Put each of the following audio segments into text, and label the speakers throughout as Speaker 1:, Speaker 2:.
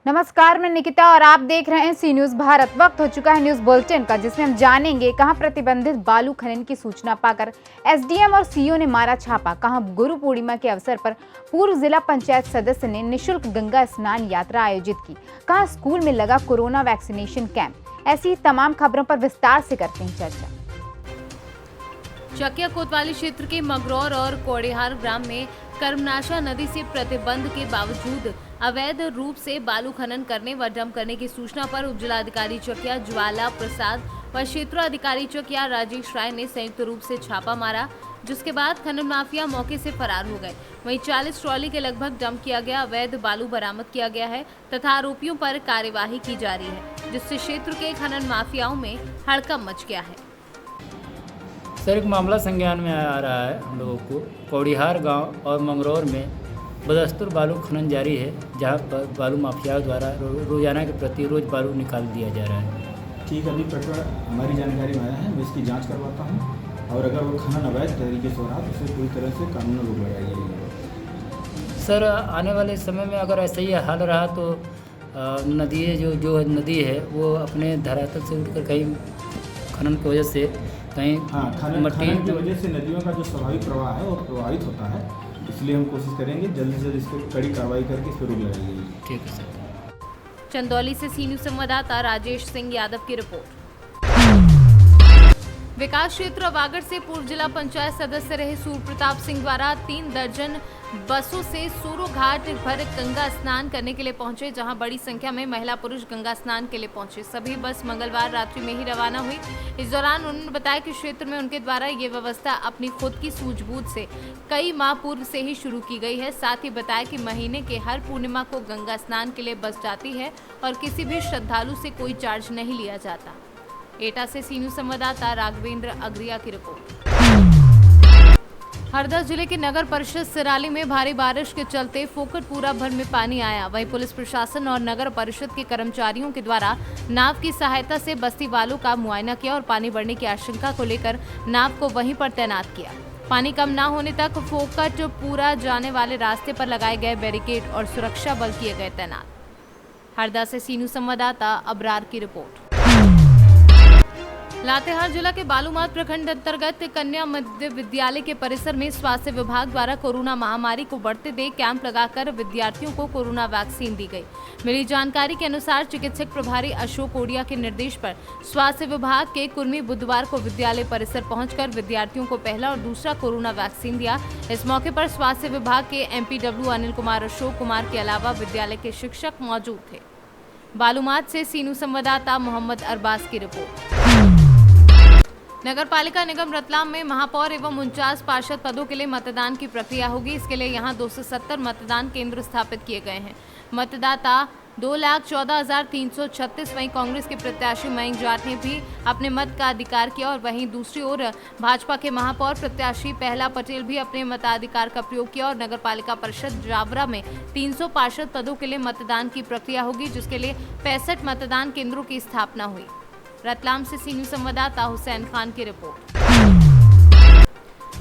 Speaker 1: नमस्कार, मैं निकिता और आप देख रहे हैं सी न्यूज भारत। वक्त हो चुका है न्यूज बुलेटिन का, जिसमें हम जानेंगे कहां प्रतिबंधित बालू खनन की सूचना पाकर एसडीएम और सीओ ने मारा छापा, कहां गुरु पूर्णिमा के अवसर पर पूर्व जिला पंचायत सदस्य ने निःशुल्क गंगा स्नान यात्रा आयोजित की, कहां स्कूल में लगा कोरोना वैक्सीनेशन कैंप। ऐसी तमाम खबरों पर विस्तार से करते हैं चर्चा।
Speaker 2: चकिया कोतवाली क्षेत्र के मगरौर और कोड़िहार ग्राम में कर्मनाशा नदी से प्रतिबंध के बावजूद अवैध रूप से बालू खनन करने व डंप करने की सूचना पर उपजिलाधिकारी चकिया ज्वाला प्रसाद व क्षेत्राधिकारी चकिया राजेश राय ने संयुक्त रूप से छापा मारा, जिसके बाद खनन माफिया मौके से फरार हो गए। वहीं 40 ट्रॉली के लगभग डंप किया गया अवैध बालू बरामद किया गया है तथा आरोपियों पर कार्यवाही की जा रही है, जिससे क्षेत्र के खनन माफियाओं में हड़कंप मच गया है।
Speaker 3: सर, एक मामला संज्ञान में आ रहा है हम लोगों को। कौड़िहार गांव और मंगरौर में बदस्तूर बालू खनन जारी है, जहां पर बालू माफियाओं द्वारा रोजाना के प्रति रोज बालू निकाल दिया जा रहा है।
Speaker 4: ठीक, अभी प्रकरण हमारी जानकारी में आया है, मैं इसकी जांच करवाता हूं और अगर वो खनन अवैध तरीके से हो रहा तो उसे पूरी तरह से कानूनी रोक लगाई जाएगी।
Speaker 3: सर, आने वाले समय में अगर ऐसा ही हाल रहा तो नदी जो नदी है वो अपने धरातल से उठकर कहीं खनन की वजह से कहीं
Speaker 4: खनन की वजह से नदियों का जो स्वाभाविक प्रवाह है वो प्रभावित होता है, इसलिए हम कोशिश करेंगे जल्द से जल्द इस पर कड़ी कार्रवाई करके इस पर रोक लगाई जाएगी।
Speaker 3: ठीक है सर।
Speaker 2: चंदौली से सी न्यूज संवाददाता राजेश सिंह यादव की रिपोर्ट। विकास क्षेत्र वागड़ से पूर्व जिला पंचायत सदस्य रहे सूर्य प्रताप सिंह द्वारा 3 दर्जन बसों से सूरो घाट भर गंगा स्नान करने के लिए पहुंचे, जहां बड़ी संख्या में महिला पुरुष गंगा स्नान के लिए पहुंचे। सभी बस मंगलवार रात्रि में ही रवाना हुई। इस दौरान उन्होंने बताया कि क्षेत्र में उनके द्वारा ये व्यवस्था अपनी खुद की सूझबूझ से कई माह पूर्व से ही शुरू की गई है। साथ ही बताया कि महीने के हर पूर्णिमा को गंगा स्नान के लिए बस जाती है और किसी भी श्रद्धालु से कोई चार्ज नहीं लिया जाता। एटा से सी न्यूज संवाददाता राघवेंद्र अग्रिया की रिपोर्ट। हरदा जिले के नगर परिषद सिराली में भारी बारिश के चलते फोकटपुरा भर में पानी आया। वहीं पुलिस प्रशासन और नगर परिषद के कर्मचारियों के द्वारा नाव की सहायता से बस्ती वालों का मुआयना किया और पानी बढ़ने की आशंका को लेकर नाव को वहीं पर तैनात किया। पानी कम न होने तक फोकटपुरा जाने वाले रास्ते पर लगाए गए बैरिकेड और सुरक्षा बल किए गए तैनात। हरदा से सी न्यूज संवाददाता अबरार की रिपोर्ट। लातेहार जिला के बालूमाथ प्रखंड अंतर्गत कन्या मध्य विद्यालय के परिसर में स्वास्थ्य विभाग द्वारा कोरोना महामारी को बढ़ते देख कैंप लगाकर विद्यार्थियों को कोरोना वैक्सीन दी गई। मिली जानकारी के अनुसार चिकित्सक प्रभारी अशोक ओडिया के निर्देश पर स्वास्थ्य विभाग के कर्मी बुधवार को विद्यालय परिसर पहुंचकर विद्यार्थियों को पहला और दूसरा कोरोना वैक्सीन दिया। इस मौके पर स्वास्थ्य विभाग के MPW अनिल कुमार अशोक कुमार के अलावा विद्यालय के शिक्षक मौजूद थे। बालूमाथ से सी न्यूज संवाददाता मोहम्मद अरबाज की रिपोर्ट। नगर पालिका निगम रतलाम में महापौर एवं 49 पार्षद पदों के लिए मतदान की प्रक्रिया होगी। इसके लिए यहां 270 मतदान केंद्र स्थापित किए गए हैं। मतदाता 2,14,336। वहीं कांग्रेस के प्रत्याशी मयंक जाट ने भी अपने मत का अधिकार किया और वहीं दूसरी ओर भाजपा के महापौर प्रत्याशी पहला पटेल भी अपने मताधिकार का प्रयोग किया और नगर पालिका परिषद जावरा में 300 पार्षद पदों के लिए मतदान की प्रक्रिया होगी, जिसके लिए 65 मतदान केंद्रों की स्थापना हुई। रतलाम से सी न्यूज संवाददाता हुसैन खान की रिपोर्ट।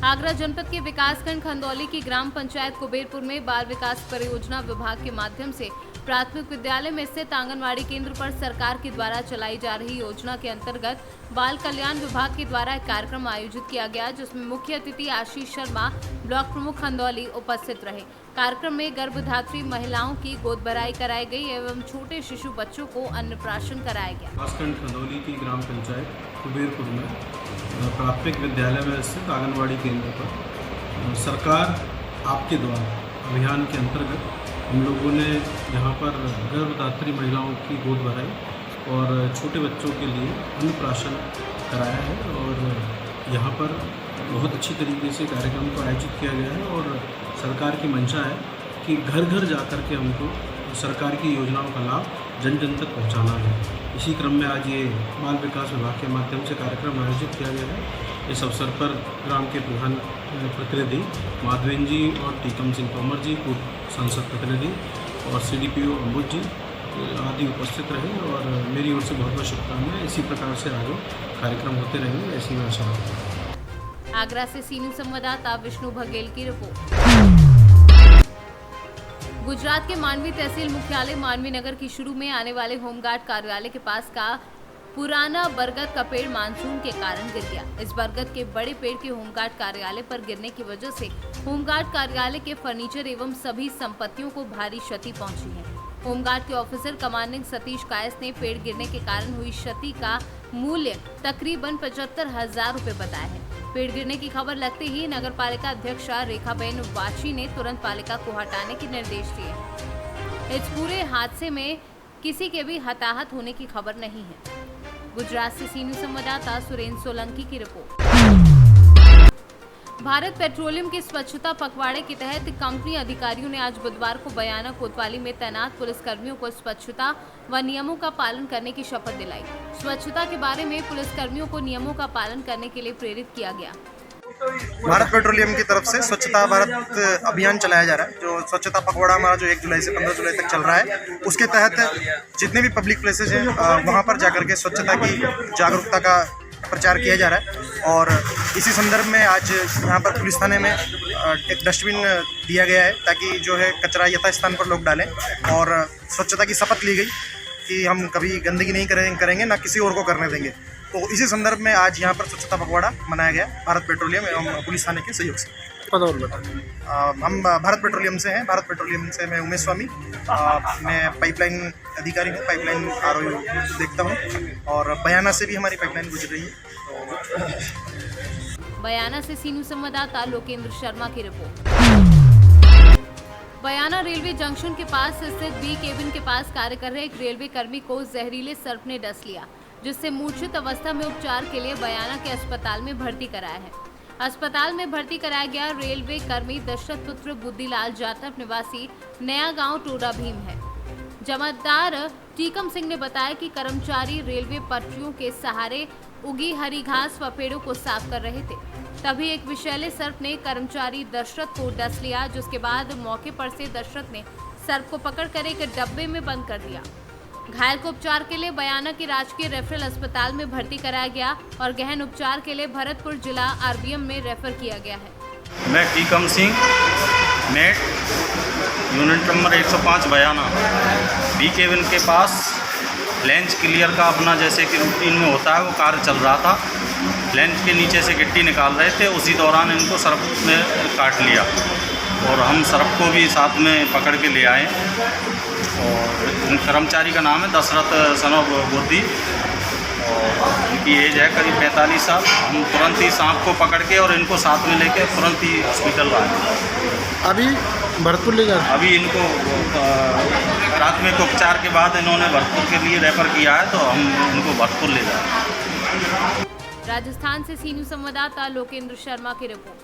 Speaker 2: आगरा जनपद के विकासखंड खंदौली की ग्राम पंचायत कुबेरपुर में बाल विकास परियोजना विभाग के माध्यम से प्राथमिक विद्यालय में स्थित आंगनवाड़ी केंद्र पर सरकार के द्वारा चलाई जा रही योजना के अंतर्गत बाल कल्याण विभाग के द्वारा एक कार्यक्रम आयोजित किया गया, जिसमें मुख्य अतिथि आशीष शर्मा, ब्लॉक प्रमुख खंदौली उपस्थित रहे। कार्यक्रम में गर्भधात्री महिलाओं की गोद भराई कराई गई एवं छोटे शिशु बच्चों को अन्नप्राशन कराया गया।
Speaker 5: विकासखंड खंदौली की ग्राम पंचायत कुबेरपुर में प्राथमिक विद्यालय में स्थित आंगनवाड़ी केंद्र पर सरकार आपके द्वारा अभियान के अंतर्गत हम लोगों ने यहाँ पर गर्भधात्री महिलाओं की गोद भराई और छोटे बच्चों के लिए अन्नप्राशन कराया है और यहाँ पर बहुत अच्छी तरीके से कार्यक्रम को आयोजित किया गया है और सरकार की मंशा है कि घर घर जा कर के हमको सरकार की योजनाओं का लाभ जन जन तक पहुँचाना है। इसी क्रम में आज ये बाल विकास विभाग के माध्यम से कार्यक्रम आयोजित किया गया है। इस अवसर पर ग्राम के प्रधान प्रतिनिधि माधवेन जी और टीकम सिंह तोमर जी, पूर्व संसद प्रतिनिधि और CDPO अम्बुज जी आदि उपस्थित रहे और मेरी ओर से बहुत बहुत शुभकामनाएं। इसी प्रकार से आगे कार्यक्रम होते रहेंगे, ऐसी मैं आशा रखता हूँ।
Speaker 2: आगरा से सी न्यूज संवाददाता विष्णु बघेल की रिपोर्ट। गुजरात के मांडवी तहसील मुख्यालय मांडवी नगर की शुरू में आने वाले होमगार्ड कार्यालय के पास का पुराना बरगद का पेड़ मानसून के कारण गिर गया। इस बरगद के बड़े पेड़ के होमगार्ड कार्यालय पर गिरने की वजह से होमगार्ड कार्यालय के फर्नीचर एवं सभी संपत्तियों को भारी क्षति पहुंची है। होमगार्ड के ऑफिसर कमांडिंग सतीश कायस ने पेड़ गिरने के कारण हुई क्षति का मूल्य तकरीबन 75,000 रुपए बताया है। पेड़ गिरने की खबर लगते ही नगर पालिका अध्यक्ष रेखाबेन वाची ने तुरंत पालिका को हटाने के निर्देश दिए। इस पूरे हादसे में किसी के भी हताहत होने की खबर नहीं है। गुजरात से सी न्यूज़ संवाददाता सुरेंद्र सोलंकी की रिपोर्ट। भारत पेट्रोलियम के स्वच्छता पखवाड़े के तहत कंपनी अधिकारियों ने आज बुधवार को बयाना कोतवाली में तैनात पुलिसकर्मियों को स्वच्छता व नियमों का पालन करने की शपथ दिलाई। स्वच्छता के बारे में पुलिसकर्मियों को नियमों का पालन करने के लिए प्रेरित किया गया।
Speaker 6: भारत पेट्रोलियम की तरफ से स्वच्छता भारत अभियान चलाया जा रहा है। जो स्वच्छता पखवाड़ा हमारा जो 1 जुलाई से 15 जुलाई तक चल रहा है, उसके तहत जितने भी पब्लिक प्लेसेस हैं वहाँ पर जाकर के स्वच्छता की जागरूकता का प्रचार किया जा रहा है। और इसी संदर्भ में आज यहाँ पर पुलिस थाने में एक डस्टबिन दिया गया है ताकि जो है कचरा यथास्थान पर लोग डालें। और स्वच्छता की शपथ ली गई कि हम कभी गंदगी नहीं करेंगे, ना किसी और को करने देंगे। तो इसी संदर्भ में आज यहाँ पर स्वच्छता पखवाड़ा मनाया गया भारत पेट्रोलियम एवं पुलिस थाने के सहयोग से। हम भारत पेट्रोलियम से हैं। भारत पेट्रोलियम से मैं उमेश स्वामी, मैं पाइपलाइन अधिकारी हूँ, पाइपलाइन RO देखता हूँ और बयाना से भी हमारी पाइपलाइन गुजर रही है।
Speaker 2: बयाना से सी न्यूज़ संवाददाता लोकेंद्र शर्मा की रिपोर्ट। बयाना रेलवे जंक्शन के पास स्थित बी केबिन के पास कार्य कर रहे एक रेलवे कर्मी को जहरीले सर्प ने डस लिया, जिससे मूर्छित अवस्था में उपचार के लिए बयाना के अस्पताल में भर्ती कराया है। अस्पताल में भर्ती कराया गया रेलवे कर्मी दशरथ पुत्र बुद्धिलाल जाटव निवासी नया गांव टोडा भीम है। जमादार टीकम सिंह ने बताया कि कर्मचारी रेलवे पटरियों के सहारे उगी हरी घास व पेड़ों को साफ कर रहे थे, तभी एक विषैले सर्प ने कर्मचारी दशरथ को डस लिया, जिसके बाद मौके पर से दशरथ ने सर्प को पकड़कर एक डब्बे में बंद कर दिया। घायल को उपचार के लिए बयाना के राजकीय रेफरल अस्पताल में भर्ती कराया गया और गहन उपचार के लिए भरतपुर जिला RBM में रेफर किया गया है।
Speaker 7: मैं Tikam Singh, mate unit number 105 Bayana B cabin के पास लेंस क्लियर का अपना जैसे कि रूटीन में होता है वो कार्य चल रहा था। लेंस के नीचे से गिट्टी निकाल रहे थे, उसी दौरान इनको सर्प में काट लिया और हम सर्प को भी साथ में पकड़ के ले आए। और कर्मचारी का नाम है दशरथ सन ऑफ बुद्धि और इनकी एज है करीब 45 साल। हम तुरंत ही सांप को पकड़ के और इनको साथ में लेके तुरंत ही हॉस्पिटल लाए।
Speaker 8: अभी भरतपुर ले गए?
Speaker 7: अभी इनको प्राथमिक उपचार के बाद इन्होंने भरतपुर के लिए रेफर किया है, तो हम इनको भरतपुर ले जाए।
Speaker 2: राजस्थान से सी न्यूज़ संवाददाता लोकेंद्र शर्मा की रिपोर्ट।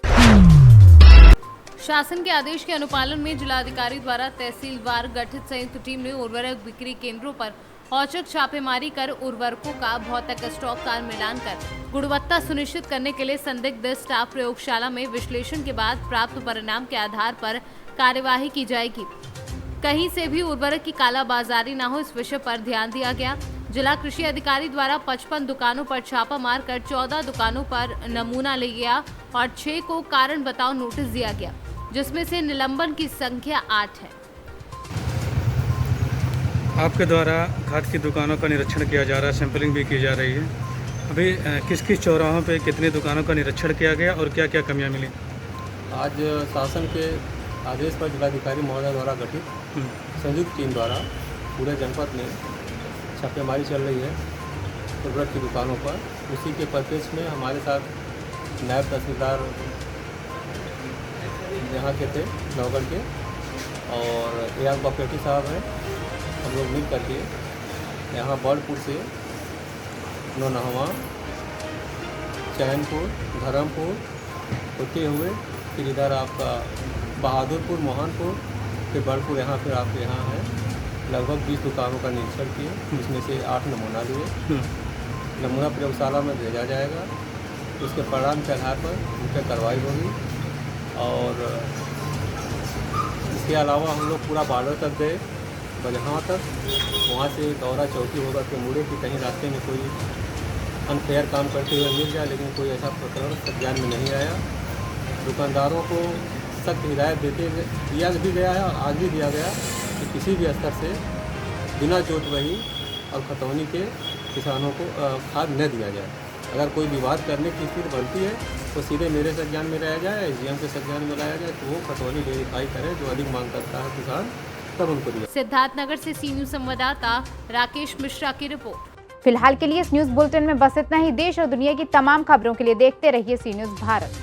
Speaker 2: शासन के आदेश के अनुपालन में जिलाधिकारी द्वारा तहसीलवार गठित संयुक्त टीम ने उर्वरक बिक्री केंद्रों पर औचक छापेमारी कर उर्वरकों का भौतिक स्टॉक का मिलान कर गुणवत्ता सुनिश्चित करने के लिए संदिग्ध स्टाफ प्रयोगशाला में विश्लेषण के बाद प्राप्त परिणाम के आधार पर कार्यवाही की जाएगी। कहीं से भी उर्वरक की कालाबाजारी न हो, इस विषय पर ध्यान दिया गया। जिला कृषि अधिकारी द्वारा 55 दुकानों पर छापा मारकर 14 दुकानों पर नमूना लिया गया और 6 को कारण बताओ नोटिस दिया गया, जिसमें से निलंबन की संख्या 8 है।
Speaker 8: आपके द्वारा खाद की दुकानों का निरीक्षण किया जा रहा है, सैंपलिंग भी की जा रही है। अभी किस किस चौराहों पे कितनी दुकानों का निरीक्षण किया गया और क्या क्या कमियां मिली?
Speaker 9: आज शासन के आदेश पर जिलाधिकारी महोदय द्वारा गठित संयुक्त टीम द्वारा पूरे जनपद में छापेमारी चल रही है उर्वरक की दुकानों पर। उसी के परिप्रेक्ष्य में हमारे साथ नायब तहसीलदार यहाँ के थे नौगढ़ के और AR कॉपरेटिव साहब हैं। हम लोग मिल करके यहाँ बॉलपुर से नौनहवा, चैनपुर, धर्मपुर होते हुए फिर इधर आपका बहादुरपुर, मोहनपुर, फिर बड़पुर, यहाँ फिर आपके यहाँ है लगभग 20 दुकानों का निरीक्षण किए, जिसमें से 8 नमूना लिए। नमूना प्रयोगशाला में भेजा जाएगा, उसके परिणाम के आधार पर उन पर कार्रवाई होगी। और इसके अलावा हम लोग पूरा बॉर्डर तक गए, बजहाँ तक, वहाँ से दौरा चौकी होगा कि मुड़े कि कहीं रास्ते में कोई अनफेयर काम करते हुए मिल जाए, लेकिन कोई ऐसा प्रकरण ध्यान में नहीं आया। दुकानदारों को सख्त हिदायत दिया भी गया है और आज भी दिया गया कि किसी भी स्तर से बिना जोतबही और खतौनी के किसानों को खाद न दिया जाए। अगर कोई विवाद करने की स्थिति बनती है तो सीधे मेरे संज्ञान में लाया जाए, एसडीएम के संज्ञान में लाया जाए, तो वो खतौनी वेरीफाई करे, जो अधिक मांग करता है किसान तब उनको दिया।
Speaker 2: सिद्धार्थनगर से सी न्यूज़ संवाददाता राकेश मिश्रा की रिपोर्ट।
Speaker 1: फिलहाल के लिए इस न्यूज बुलेटिन में बस इतना ही। देश और दुनिया की तमाम खबरों के लिए देखते रहिए सी न्यूज भारत।